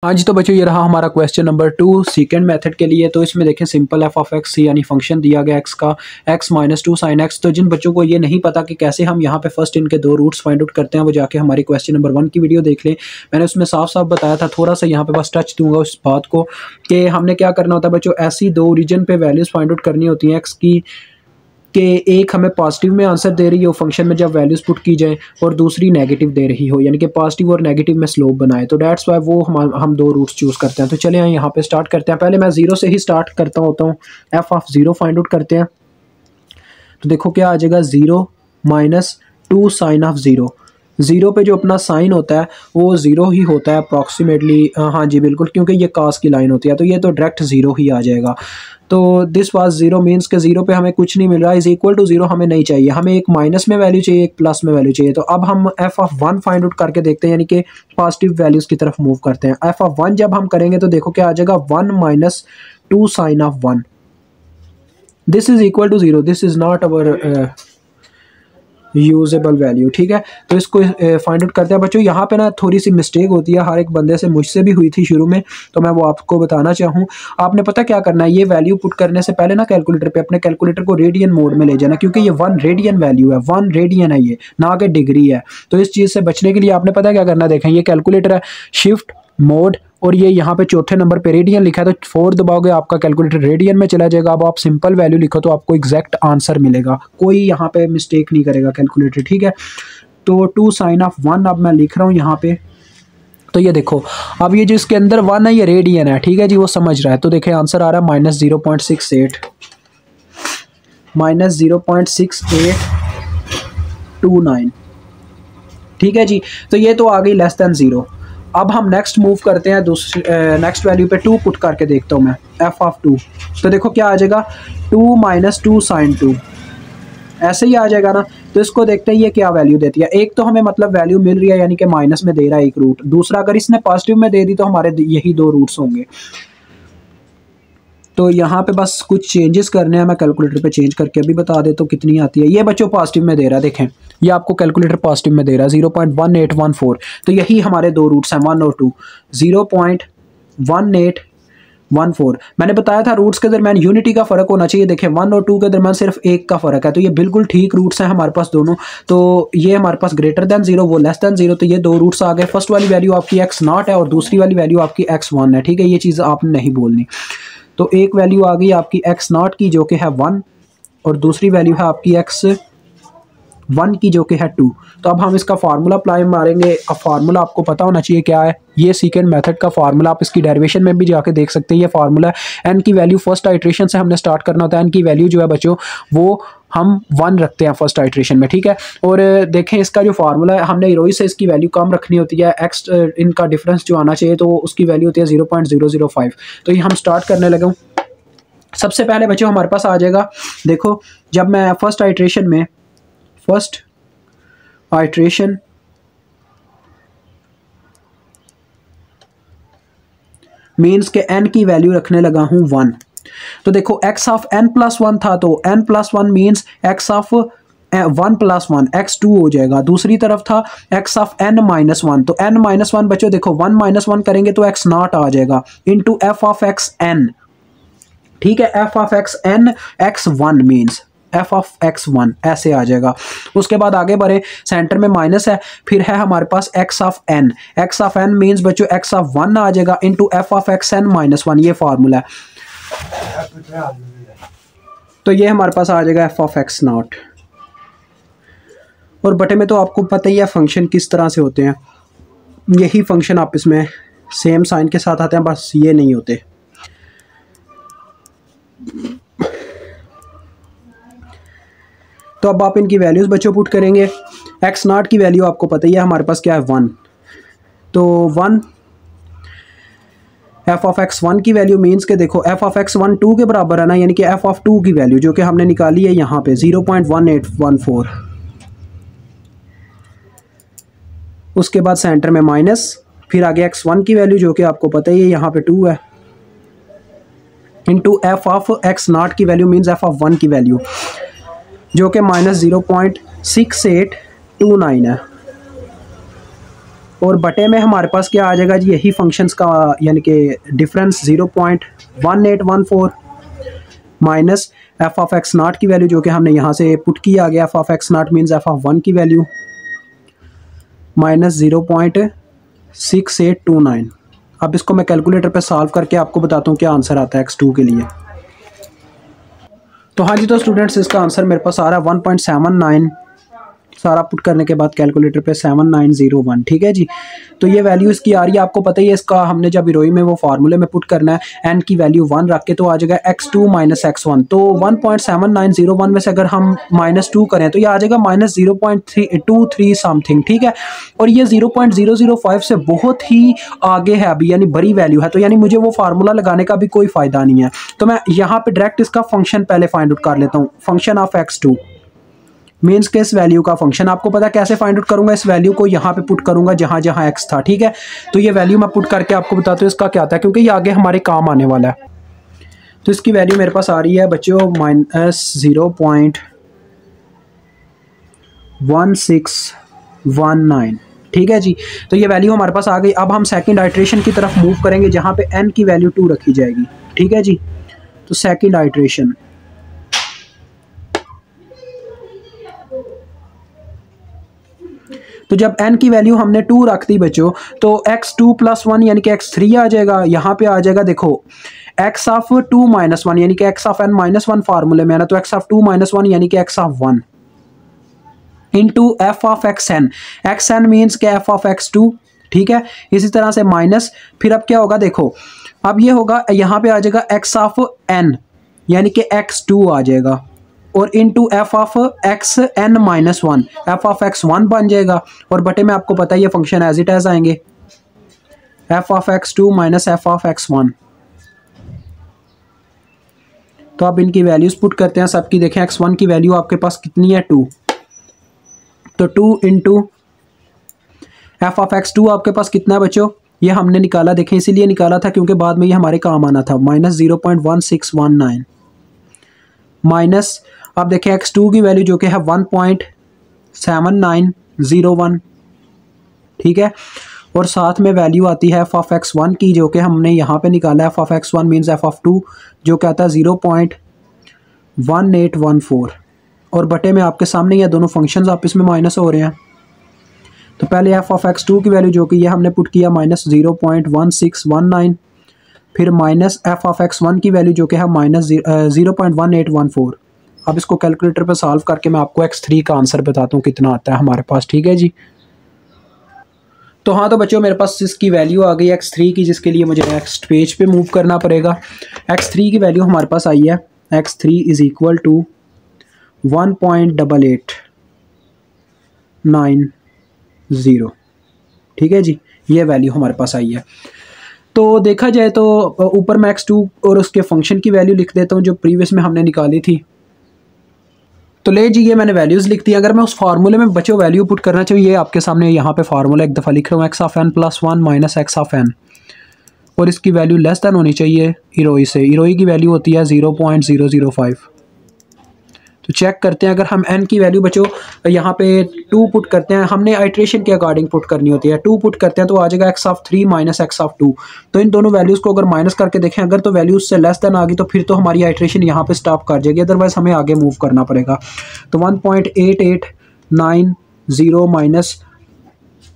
हाँ जी, तो बच्चों ये रहा हमारा क्वेश्चन नंबर 2 सेकंड मेथड के लिए। तो इसमें देखें सिंपल एफ ऑफ एक्स यानी फंक्शन दिया गया एक्स का एक्स माइनस 2 साइन एक्स। तो जिन बच्चों को ये नहीं पता कि कैसे हम यहाँ पे फर्स्ट इनके दो रूट्स फाइंड आउट करते हैं, वो जाके हमारी क्वेश्चन नंबर 1 की वीडियो देख लें। मैंने उसमें साफ साफ बताया था, थोड़ा सा यहाँ पे बस टच दूंगा उस बात को कि हमने क्या करना होता है बच्चों, ऐसी दो रीजन पे वैल्यूज़ फाइंड आउट करनी होती हैं एक्स की कि एक हमें पॉजिटिव में आंसर दे रही हो फंक्शन में जब वैल्यूज पुट की जाए, और दूसरी नेगेटिव दे रही हो, यानी कि पॉजिटिव और नेगेटिव में स्लोप बनाए। तो डेट्स वाई वो हम दो रूट्स चूज़ करते हैं। तो चले यहाँ पे स्टार्ट करते हैं। पहले मैं जीरो से ही स्टार्ट करता होता हूँ। F of zero find out करते हैं। तो देखो क्या आ जाएगा, zero minus 2 sine of zero. Zero पे जो अपना साइन होता है वो जीरो ही होता है अप्रॉक्सीमेटली। हाँ जी बिल्कुल, क्योंकि ये कास की लाइन होती है, तो ये तो डायरेक्ट जीरो ही आ जाएगा। तो दिस वाज जीरो मीन्स के जीरो पे हमें कुछ नहीं मिल रहा, इज इक्वल टू जीरो हमें नहीं चाहिए, हमें एक माइनस में वैल्यू चाहिए, एक प्लस में वैल्यू चाहिए। तो अब हम एफ ऑफ 1 फाइंड आउट करके देखते हैं, यानी कि पॉजिटिव वैल्यूज की तरफ मूव करते हैं। एफ ऑफ 1 जब हम करेंगे तो देखो क्या आ जाएगा, 1 minus 2 sine of 1। This is equal to zero, this is not our usable value. ठीक है, तो इसको फाइंड आउट करते हैं बच्चों। यहाँ पे ना थोड़ी सी मिस्टेक होती है हर एक बंदे से, मुझसे भी हुई थी शुरू में, तो मैं वो आपको बताना चाहूँ। आपने पता क्या करना है, ये वैल्यू पुट करने से पहले ना कैलकुलेटर पे अपने कैलकुलेटर को रेडियन मोड में ले जाना, क्योंकि ये 1 रेडियन वैल्यू है, 1 रेडियन है ये, ना कि डिग्री है। तो इस चीज़ से बचने के लिए आपने पता क्या करना है, देखें ये कैलकुलेटर है, शिफ्ट मोड, और ये यहाँ पे चौथे नंबर पे रेडियन लिखा है, तो 4 दबाओगे आपका कैलकुलेटर रेडियन में चला जाएगा। अब आप सिंपल वैल्यू लिखो तो आपको एग्जैक्ट आंसर मिलेगा, कोई यहाँ पे मिस्टेक नहीं करेगा कैलकुलेटर। ठीक है, तो 2 साइन ऑफ 1 अब मैं लिख रहा हूँ यहाँ पे। तो ये देखो, अब ये जो इसके अंदर 1 है ये रेडियन है, ठीक है जी, वो समझ रहा है। तो देखिए आंसर आ रहा है माइनस 0.68, माइनस 0.6829। ठीक है जी, तो ये तो आ गई लेस देन जीरो। अब हम नेक्स्ट मूव करते हैं, दूसरी नेक्स्ट वैल्यू पे 2 पुट करके देखता हूँ मैं, एफ ऑफ 2। तो देखो क्या आ जाएगा, 2 माइनस 2 साइन 2, ऐसे ही आ जाएगा ना। तो इसको देखते हैं ये क्या वैल्यू देती है। एक तो हमें मतलब वैल्यू मिल रही है, यानी कि माइनस में दे रहा है एक रूट, दूसरा अगर इसने पॉजिटिव में दे दी तो हमारे यही दो रूट्स होंगे। तो यहाँ पे बस कुछ चेंजेस करने हैं, मैं कैलकुलेटर पे चेंज करके अभी बता देता हूँ कितनी आती है। ये बच्चों पॉजिटिव में दे रहा है, देखें ये आपको कैलकुलेटर पॉजिटिव में दे रहा है 0.1814। तो यही हमारे दो रूट्स हैं 1 और 2, 0.1814। मैंने बताया था रूट्स के दरमियान यूनिटी का फर्क होना चाहिए। देखें 1 और 2 के दरमियान सिर्फ 1 का फर्क है, तो ये बिल्कुल ठीक रूट्स हैं हमारे पास दोनों। तो ये हमारे पास ग्रेटर देन जीरो, वो लेस देन जीरो, तो ये दो रूट्स आ गए। फर्स्ट वाली वैल्यू आपकी x0 है और दूसरी वाली वैल्यू आपकी x1 है। ठीक है, ये चीज़ आपने नहीं बोलनी। तो एक वैल्यू आ गई आपकी x0 की जो कि है 1, और दूसरी वैल्यू है आपकी x1 की जो कि है 2। तो अब हम इसका फार्मूला अप्लाई मारेंगे। अब फार्मूला आपको पता होना चाहिए क्या है, ये सेकंड मेथड का फार्मूला। आप इसकी डेरिवेशन में भी जाके देख सकते हैं। ये फार्मूला n की वैल्यू फर्स्ट आइट्रेशन से हमने स्टार्ट करना होता है। n की वैल्यू जो है बच्चों वो हम 1 रखते हैं फर्स्ट आइट्रेशन में। ठीक है, और देखें इसका जो फार्मूला है, हमने हीरोई से इसकी वैल्यू कम रखनी होती है। x इनका डिफरेंस जो आना चाहिए तो उसकी वैल्यू होती है 0.005। तो ये हम स्टार्ट करने लगे हूँ। सबसे पहले बच्चों हमारे पास आ जाएगा, देखो जब मैं फर्स्ट आइट्रेशन मीन्स के n की वैल्यू रखने लगा हूं 1। तो देखो x ऑफ n प्लस 1 था, तो n plus 1 means x of 1 plus 1 x2 हो जाएगा। दूसरी तरफ था x ऑफ n माइनस 1, तो n माइनस 1 बच्चों देखो 1 माइनस 1 करेंगे तो x0 आ जाएगा into f of x n। ठीक है, f of x n x1 means f of x1 ऐसे आ जाएगा। उसके बाद आगे बढ़े, सेंटर में माइनस है, फिर है हमारे पास x of n। x of n means बच्चों x ऑफ 1 आ जाएगा into f of x n minus 1, ये फार्मूला है। तो ये हमारे पास आ जाएगा f ऑफ x0। और बटे में तो आपको पता ही है फंक्शन किस तरह से होते हैं, यही फंक्शन आप इसमें सेम साइन के साथ आते हैं, बस ये नहीं होते। तो अब आप इनकी वैल्यूज़ बच्चों पुट करेंगे। x0 की वैल्यू आपको पता ही है हमारे पास क्या है 1, तो 1 f ऑफ x1 की वैल्यू मीन्स के देखो f ऑफ x1 2 के बराबर है ना, यानी कि f ऑफ 2 की वैल्यू जो कि हमने निकाली है यहाँ पे 0.1814। उसके बाद सेंटर में माइनस, फिर आगे x1 की वैल्यू जो कि आपको पता ही है यहाँ पे 2 है, इंटू f ऑफ x0 की वैल्यू मीन्स f ऑफ 1 की वैल्यू जो कि माइनस 0.6829 है। और बटे में हमारे पास क्या आ जाएगा जी, यही फंक्शंस का यानी कि difference 0.1814 minus F of x not की वैल्यू जो कि हमने यहाँ से पुट किया गया, F of x not means F of 1 की वैल्यू माइनस 0.6829। अब इसको मैं कैलकुलेटर पे सॉल्व करके आपको बताता हूँ क्या आंसर आता है x2 के लिए। तो हाँ जी, तो स्टूडेंट्स इसका आंसर मेरे पास आ रहा है 1.79, सारा पुट करने के बाद कैलकुलेटर पे 7901। ठीक है जी, तो ये वैल्यू इसकी आ रही है, आपको पता ही है इसका हमने जब इरोई में वो फार्मूले में पुट करना है n की वैल्यू 1 रख के, तो आ जाएगा x2 माइनस x1। तो 1.7901 में से अगर हम -2 करें तो ये आ जाएगा -0.323 समथिंग। ठीक है, और ये 0.005 से बहुत ही आगे है अभी, यानी बड़ी वैल्यू है, तो यानी मुझे वो फार्मूला लगाने का भी कोई फ़ायदा नहीं है। तो मैं यहाँ पे डायरेक्ट इसका फंक्शन पहले फाइंड आउट कर लेता हूँ, फंक्शन ऑफ x2 मीन्स के इस वैल्यू का फंक्शन। आपको पता कैसे फाइंड आउट करूंगा, इस वैल्यू को यहाँ पे पुट करूंगा जहाँ जहाँ x था। ठीक है, तो ये वैल्यू मैं पुट करके आपको बताता हूँ इसका क्या आता है, क्योंकि ये आगे हमारे काम आने वाला है। तो इसकी वैल्यू मेरे पास आ रही है बच्चों -0.1619। ठीक है जी, तो ये वैल्यू हमारे पास आ गई। अब हम सेकंड आइट्रेशन की तरफ मूव करेंगे जहाँ पे n की वैल्यू 2 रखी जाएगी। ठीक है जी, तो सेकंड आइट्रेशन, तो जब n की वैल्यू हमने 2 रख दी बच्चों, तो x2 + 1 यानी कि x3 आ जाएगा। यहाँ पे आ जाएगा देखो x ऑफ 2 - 1 यानी कि x ऑफ n - 1 फार्मूले में है ना, तो x ऑफ 2 - 1 यानी कि x of 1 into F of xn। xn means के f ऑफ x2। ठीक है, इसी तरह से माइनस, फिर अब क्या होगा देखो, अब ये होगा यहाँ पे आ जाएगा x ऑफ n यानी कि x2 आ जाएगा, और into F of X N minus 1, F of X 1 बन जाएगा, और बटे में आपको पता है ये फंक्शन एज इट एज आएंगे, F of x 2 minus F of X 1। तो आप इनकी वैल्यूज पुट करते हैं सबकी, देखें x1 की वैल्यू आपके पास कितनी है 2, तो 2 इंटू एफ ऑफ एक्स 2 आपके पास कितना है बच्चों, ये हमने निकाला, देखें इसीलिए निकाला था क्योंकि बाद में ये हमारे काम आना था, -0.1619 माइनस, अब देखें x2 की वैल्यू जो कि है 1.7901। ठीक है, और साथ में वैल्यू आती है एफ ऑफ x1 की जो कि हमने यहाँ पे निकाला, F of x1 means F of 2 जो कहता है 0.1814, और बटे में आपके सामने ये दोनों फंक्शंस आपस में माइनस हो रहे हैं। तो पहले एफ ऑफ x2 की वैल्यू जो कि ये हमने पुट किया -0.1619, फिर माइनस एफ ऑफ x1 की वैल्यू जो कि है -0.1814। अब इसको कैलकुलेटर पे सॉल्व करके मैं आपको x3 का आंसर बताता हूँ कितना आता है हमारे पास। ठीक है जी, तो हाँ, तो बच्चों मेरे पास इसकी वैल्यू आ गई x3 की, जिसके लिए मुझे नेक्स्ट पेज पे मूव करना पड़ेगा। x3 की वैल्यू हमारे पास आई है, x3 इज इक्वल टू 1.8890। ठीक है जी, ये वैल्यू हमारे पास आई है। तो देखा जाए तो ऊपर मैं x2 और उसके फंक्शन की वैल्यू लिख देता हूँ जो प्रीवियस में हमने निकाली थी। तो ले जी, ये मैंने वैल्यूज़ लिख दी। अगर मैं उस फार्मूले में बच्चों वैल्यू पुट करना चाहिए, ये आपके सामने यहाँ पे फार्मूला एक दफ़ा लिख रहा हूँ, x of n + 1 minus x of n, और इसकी वैल्यू लेस दैन होनी चाहिए इरोई से। इरोई की वैल्यू होती है 0.005। तो चेक करते हैं, अगर हम n की वैल्यू बच्चों यहाँ पे 2 पुट करते हैं, हमने आइट्रेशन के अकॉर्डिंग पुट करनी होती है, 2 पुट करते हैं तो आ जाएगा x of 3 minus x of 2। तो इन दोनों वैल्यूज़ को अगर माइनस करके देखें, अगर तो वैल्यू उससे लेस देन आ गई तो फिर तो हमारी आइट्रेशन यहाँ पे स्टॉप कर जाएगी, अदरवाइज हमें आगे मूव करना पड़ेगा। तो 1.8890 माइनस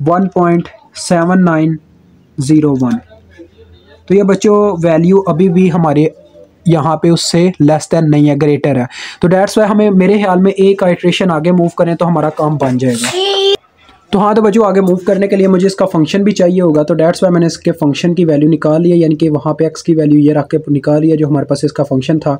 1.7901, तो ये बच्चों वैल्यू अभी भी हमारे यहाँ पे उससे लेस देन नहीं है, ग्रेटर है। तो डेट्स वाई हमें मेरे ख्याल में एक आइट्रेशन आगे मूव करें तो हमारा काम बन जाएगा। तो हाँ, तो बच्चों आगे मूव करने के लिए मुझे इसका फंक्शन भी चाहिए होगा, तो डेट्स वाई मैंने इसके फंक्शन की वैल्यू निकाल ली है, यानी कि वहाँ पे x की वैल्यू ये रख के निकाल लिया जो हमारे पास इसका फंक्शन था।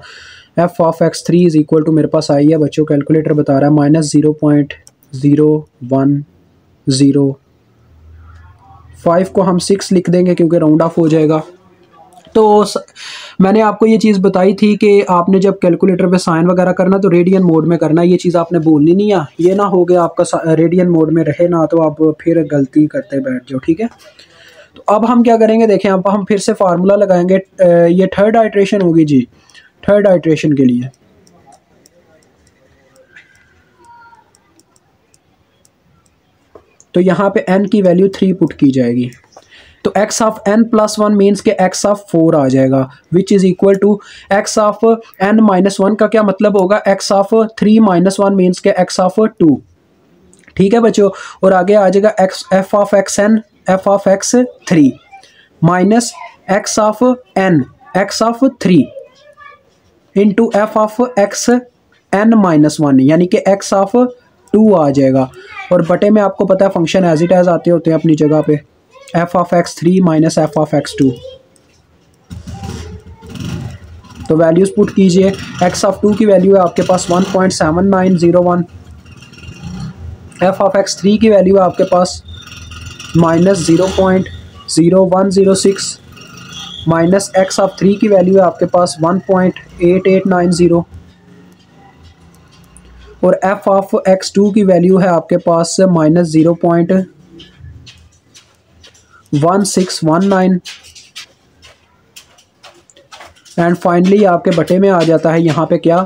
F of x3 is equal to मेरे पास आई है बच्चों, कैलकुलेटर बता रहा है -0.0105 को हम 6 लिख देंगे क्योंकि राउंड ऑफ हो जाएगा। तो मैंने आपको ये चीज़ बताई थी कि आपने जब कैलकुलेटर पे साइन वगैरह करना तो रेडियन मोड में करना, ये चीज़ आपने भूलनी नहीं है। ये ना हो गया आपका रेडियन मोड में रहे ना तो आप फिर गलती करते बैठ जाओ। ठीक है, तो अब हम क्या करेंगे, देखें अब हम फिर से फार्मूला लगाएंगे। ये थर्ड आइट्रेशन होगी जी, थर्ड आइट्रेशन के लिए तो यहाँ पे n की वैल्यू 3 पुट की जाएगी। तो x of n plus 1 means के x ऑफ 4 आ जाएगा, which is equal to x of n minus 1 का क्या मतलब होगा, x ऑफ 3 माइनस 1 मीन्स के x ऑफ 2। ठीक है बच्चों, और आगे आ जाएगा f of xn f of x3 minus x of n x of 3 into f of xn minus 1 यानी कि x ऑफ 2 आ जाएगा। और बटे में आपको पता है फंक्शन एज इट एज आते होते हैं अपनी जगह पे, f of x3 minus f of x2। तो वैल्यूज पुट कीजिए, x ऑफ 2 की वैल्यू है आपके पास 1.7901, f ऑफ x3 की वैल्यू है आपके पास माइनस 0.0106, माइनस x ऑफ 3 की वैल्यू है आपके पास 1.8890, और f ऑफ x2 की वैल्यू है आपके पास माइनस 0.1619, एंड फाइनली आपके बटे में आ जाता है यहाँ पे क्या,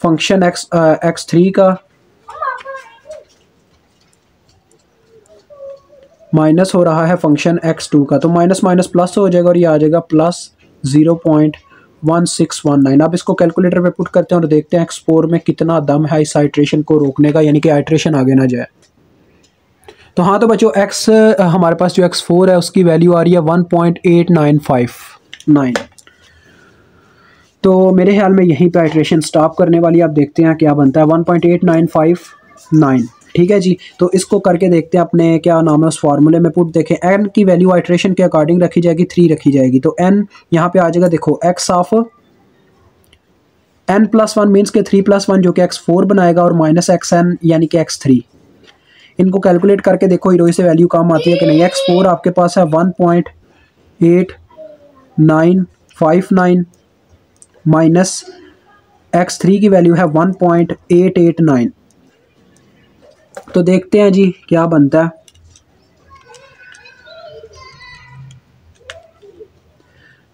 फंक्शन x3 का माइनस हो रहा है फंक्शन x2 का, तो माइनस माइनस प्लस हो जाएगा और ये आ जाएगा प्लस 0.1619। अब इसको कैलकुलेटर पे पुट करते हैं और देखते हैं x4 में कितना दम है इस आइट्रेशन को रोकने का, यानी कि आइट्रेशन आगे ना जाए। तो हाँ, तो बच्चों x हमारे पास जो x4 है उसकी वैल्यू आ रही है 1.8959। तो मेरे ख्याल में यहीं पे आइट्रेशन स्टॉप करने वाली, आप देखते हैं क्या बनता है 1.8959। ठीक है जी, तो इसको करके देखते हैं अपने क्या नाम है उस फार्मूले में पुट। देखें n की वैल्यू आइट्रेशन के अकॉर्डिंग रखी जाएगी, 3 रखी जाएगी, तो n यहाँ पे आ जाएगा, देखो x of n plus 1 means के 3 प्लस 1 जो कि x4 बनाएगा, और माइनस xn यानी कि x3। इनको कैलकुलेट करके देखो हीरोई से वैल्यू कम आती है कि नहीं। x4 आपके पास है 1.8959 माइनस x3 की वैल्यू है 1.889। तो देखते हैं जी क्या बनता है।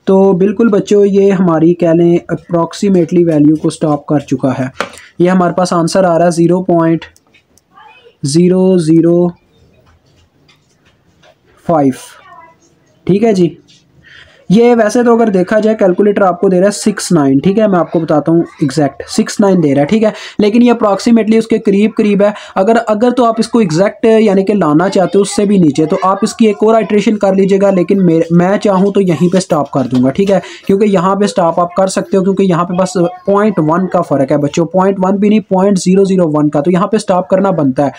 तो बिल्कुल बच्चों, ये हमारी कह लें अप्रॉक्सीमेटली वैल्यू को स्टॉप कर चुका है। ये हमारे पास आंसर आ रहा है 0.005। ठीक है जी, ये वैसे तो अगर देखा जाए कैलकुलेटर आपको दे रहा है 69। ठीक है, मैं आपको बताता हूँ एग्जैक्ट 69 दे रहा है। ठीक है, लेकिन ये अप्रॉक्सीमेटली उसके करीब करीब है। अगर तो आप इसको एग्जैक्ट यानी कि लाना चाहते हो उससे भी नीचे, तो आप इसकी एक और आइट्रेशन कर लीजिएगा, लेकिन मैं चाहूँ तो यहीं पे स्टॉप कर दूंगा। ठीक है, क्योंकि यहाँ पे स्टॉप आप कर सकते हो, क्योंकि यहाँ पे बस 0.1 का फ़र्क है बच्चों, 0.1 भी नहीं 0.001 का, तो यहाँ पे स्टॉप करना बनता है,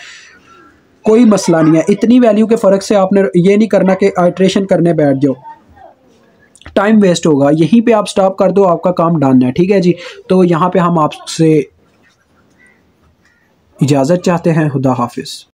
कोई मसला नहीं है। इतनी वैल्यू के फ़र्क से आपने ये नहीं करना कि आइट्रेशन करने बैठ जाओ, टाइम वेस्ट होगा। यहीं पे आप स्टॉप कर दो, आपका काम डन है। ठीक है जी, तो यहाँ पे हम आपसे इजाज़त चाहते हैं। खुदा हाफिज़।